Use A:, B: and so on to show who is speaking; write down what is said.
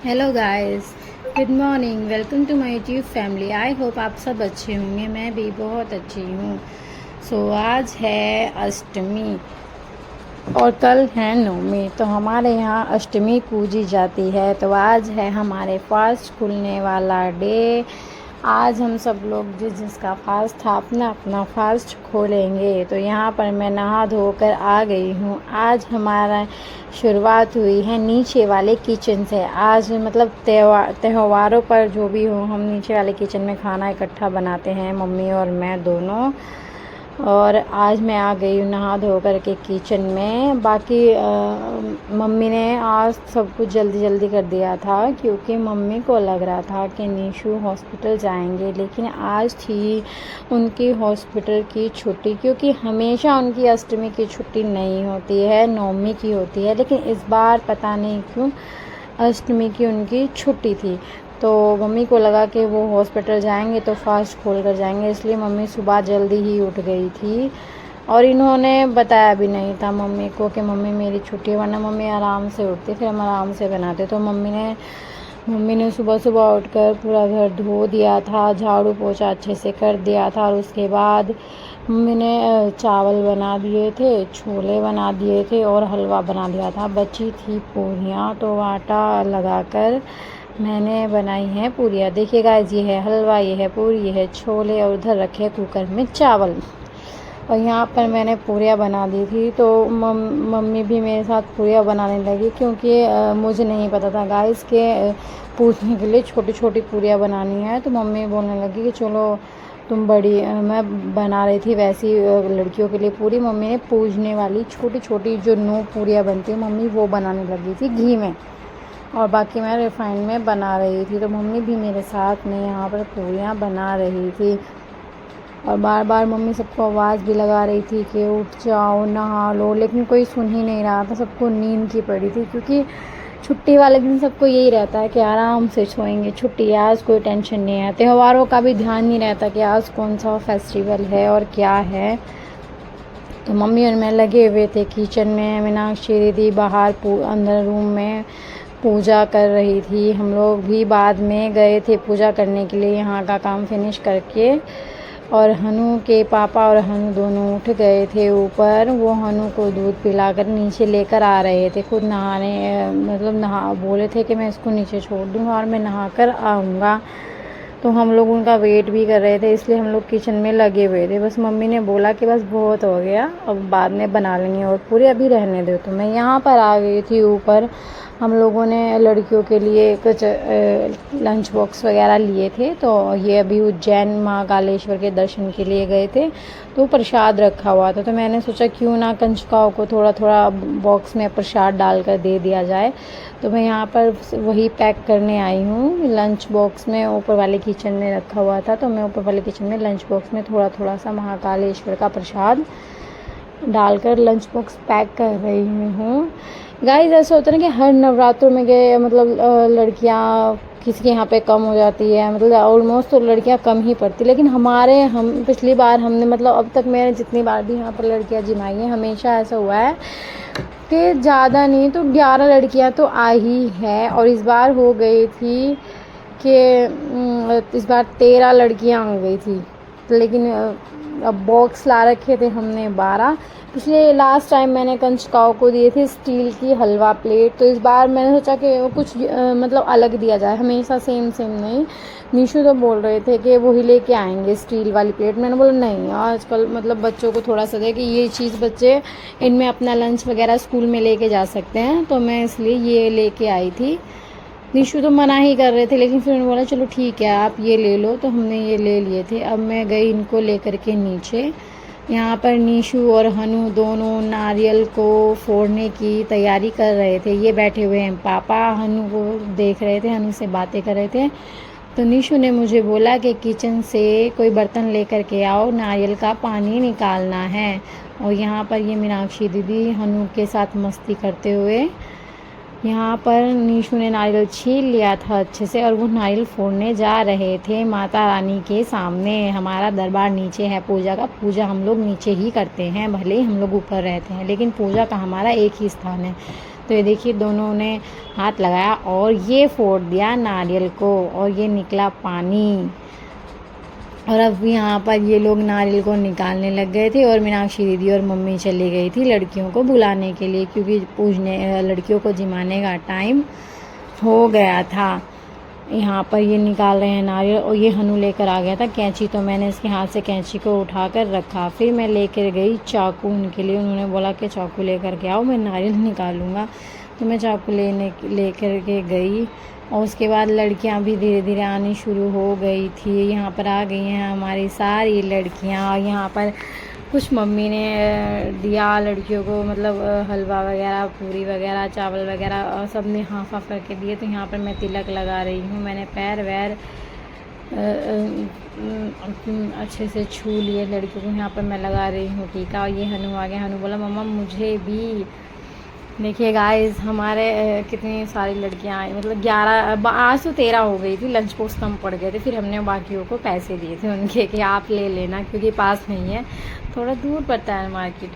A: Hello guys, good morning. Welcome to my YouTube family. I hope आप सब अच्छे होंगे। मैं भी बहुत अच्छी हूँ। आज है अष्टमी और कल है नवमी। तो हमारे यहाँ अष्टमी पूजी जाती है। तो आज है हमारे फास्ट खुलने वाला डे। आज हम सब लोग जिसका फास्ट था अपना अपना फास्ट खोलेंगे। तो यहाँ पर मैं नहा धोकर आ गई हूँ। आज हमारा शुरुआत हुई है नीचे वाले किचन से। आज मतलब त्योहारों पर जो भी हो, हम नीचे वाले किचन में खाना इकट्ठा बनाते हैं, मम्मी और मैं दोनों। और आज मैं आ गई हूँ नहा धो कर के किचन में। बाकी मम्मी ने आज सब कुछ जल्दी जल्दी कर दिया था, क्योंकि मम्मी को लग रहा था कि निशु हॉस्पिटल जाएंगे। लेकिन आज थी उनकी हॉस्पिटल की छुट्टी, क्योंकि हमेशा उनकी अष्टमी की छुट्टी नहीं होती है, नवमी की होती है। लेकिन इस बार पता नहीं क्यों अष्टमी की उनकी छुट्टी थी। तो मम्मी को लगा कि वो हॉस्पिटल जाएंगे तो फास्ट खोल कर जाएंगे, इसलिए मम्मी सुबह जल्दी ही उठ गई थी। और इन्होंने बताया भी नहीं था मम्मी को कि मम्मी मेरी छुट्टी है, वरना मम्मी आराम से उठती, फिर हम आराम से बनाते। तो मम्मी ने सुबह सुबह उठकर पूरा घर धो दिया था, झाड़ू पोछा अच्छे से कर दिया था। और उसके बाद मम्मी ने चावल बना दिए थे, छोले बना दिए थे और हलवा बना दिया था। बची थी पूरियाँ, तो आटा लगाकर मैंने बनाई हैं पूरियाँ। देखिए गाइस, ये है हलवा, ये है पूरी, ये है छोले, और उधर रखे कुकर में चावल। और यहाँ पर मैंने पूरियाँ बना दी थी। तो मम्मी भी मेरे साथ पूरियाँ बनाने लगी, क्योंकि मुझे नहीं पता था गाइस के पूजने के लिए छोटी छोटी पूरियाँ बनानी है। तो मम्मी बोलने लगी कि चलो तुम बड़ी, मैं बना रही थी वैसी लड़कियों के लिए पूरी। मम्मी ने पूजने वाली छोटी छोटी जो 9 पूरियाँ बनती है, मम्मी वो बनाने लगी थी घी में, और बाकी मैं रिफाइंड में बना रही थी। तो मम्मी भी मेरे साथ में यहाँ पर पूरियाँ बना रही थी। और बार बार मम्मी सबको आवाज़ भी लगा रही थी कि उठ जाओ नहा लो, लेकिन कोई सुन ही नहीं रहा था। सबको नींद की पड़ी थी, क्योंकि छुट्टी वाले दिन सबको यही रहता है कि आराम से सोएंगे, छुट्टी है आज, कोई टेंशन नहीं है। त्योहारों का भी ध्यान नहीं रहता कि आज कौन सा फेस्टिवल है और क्या है। तो मम्मी और मैं लगे हुए थे किचन में। मीनाक्षी दीदी बाहर अंदर रूम में पूजा कर रही थी। हम लोग भी बाद में गए थे पूजा करने के लिए, यहाँ का काम फिनिश करके। और हनु के पापा और हनु दोनों उठ गए थे ऊपर। वो हनु को दूध पिलाकर नीचे लेकर आ रहे थे। खुद नहाने नहा बोले थे कि मैं इसको नीचे छोड़ दूँगा और मैं नहा कर आऊँगा। तो हम लोग उनका वेट भी कर रहे थे, इसलिए हम लोग किचन में लगे हुए थे। बस मम्मी ने बोला कि बस बहुत हो गया, अब बाद में बना लेंगे और पूरे अभी रहने दो। तो मैं यहाँ पर आ गई थी ऊपर। हम लोगों ने लड़कियों के लिए कुछ लंच बॉक्स वगैरह लिए थे। तो ये अभी उज्जैन महाकालेश्वर के दर्शन के लिए गए थे, तो प्रसाद रखा हुआ था। तो मैंने सोचा क्यों ना कंजकाओं को थोड़ा थोड़ा बॉक्स में प्रसाद डालकर दे दिया जाए। तो मैं यहाँ पर वही पैक करने आई हूँ। लंच बॉक्स में ऊपर वाले किचन में रखा हुआ था, तो मैं ऊपर वाले किचन में लंच बॉक्स में थोड़ा थोड़ा सा महाकालेश्वर का प्रसाद डालकर लंच बॉक्स पैक कर रही हूँ। गाइस, ऐसा होता है ना कि हर नवरात्रों में गए लड़कियाँ किसी के यहाँ पे कम हो जाती है, ऑलमोस्ट तो लड़कियाँ कम ही पढ़ती। लेकिन हम पिछली बार हमने अब तक मैंने जितनी बार भी यहाँ पर लड़कियाँ जिमाई हैं, हमेशा ऐसा हुआ है कि ज़्यादा नहीं तो 11 लड़कियाँ तो आ ही है। और इस बार हो गई थी कि इस बार 13 लड़कियाँ आ गई थी। लेकिन अब बॉक्स ला रखे थे हमने 12। पिछले लास्ट टाइम मैंने कंजकाओं को दिए थे स्टील की हलवा प्लेट। तो इस बार मैंने सोचा कि कुछ अलग दिया जाए, हमेशा सेम सेम नहीं। नीशू तो बोल रहे थे कि वो ही लेके आएंगे स्टील वाली प्लेट। मैंने बोला नहीं, आजकल बच्चों को थोड़ा सा दे कि ये चीज़ बच्चे इनमें अपना लंच वगैरह स्कूल में लेके जा सकते हैं। तो मैं इसलिए ये लेके आई थी। निशु तो मना ही कर रहे थे, लेकिन फिर उन्होंने बोला चलो ठीक है आप ये ले लो। तो हमने ये ले लिए थे। अब मैं गई इनको लेकर के नीचे। यहाँ पर निशु और हनु दोनों नारियल को फोड़ने की तैयारी कर रहे थे। ये बैठे हुए हैं, पापा हनु को देख रहे थे, हनु से बातें कर रहे थे। तो निशु ने मुझे बोला कि किचन से कोई बर्तन लेकर के आओ, नारियल का पानी निकालना है। और यहाँ पर ये मीनाक्षी दीदी हनु के साथ मस्ती करते हुए, यहाँ पर निशु ने नारियल छील लिया था अच्छे से, और वो नारियल फोड़ने जा रहे थे माता रानी के सामने। हमारा दरबार नीचे है पूजा का, पूजा हम लोग नीचे ही करते हैं, भले ही हम लोग ऊपर रहते हैं, लेकिन पूजा का हमारा एक ही स्थान है। तो ये देखिए दोनों ने हाथ लगाया और ये फोड़ दिया नारियल को और ये निकला पानी। और अब यहाँ पर ये लोग नारियल को निकालने लग गए थे और मीनाक्षी दीदी और मम्मी चली गई थी लड़कियों को बुलाने के लिए, क्योंकि पूजने लड़कियों को जिमाने का टाइम हो गया था। यहाँ पर ये निकाल रहे हैं नारियल और ये हनु लेकर आ गया था कैंची, तो मैंने इसके हाथ से कैंची को उठाकर रखा। फिर मैं लेकर गई चाकू उनके लिए, उन्होंने बोला कि चाकू लेकर के आओ, मैं नारियल निकालूंगा। तो मैं चाकू लेकर के गई और उसके बाद लड़कियां भी धीरे धीरे आनी शुरू हो गई थी। यहाँ पर आ गई हैं हमारी सारी लड़कियां और यहाँ पर कुछ मम्मी ने दिया लड़कियों को, मतलब हलवा वगैरह, पूरी वगैरह, चावल वगैरह सब ने हाफ हाफ करके दिए। तो यहाँ पर मैं तिलक लगा रही हूँ, मैंने पैर वैर अच्छे से छू लिए लड़कियों को। यहाँ पर मैं लगा रही हूँ टीका और ये हनु आ गया। हनु बोला मम्मा मुझे भी। देखिए गाइस हमारे कितनी सारी लड़कियां आई, मतलब 11 आज तो 13 हो गई थी, लंच बॉक्स कम पड़ गए थे। फिर हमने बाकियों को पैसे दिए थे उनके कि आप ले लेना, क्योंकि पास नहीं है, थोड़ा दूर पड़ता है मार्केट।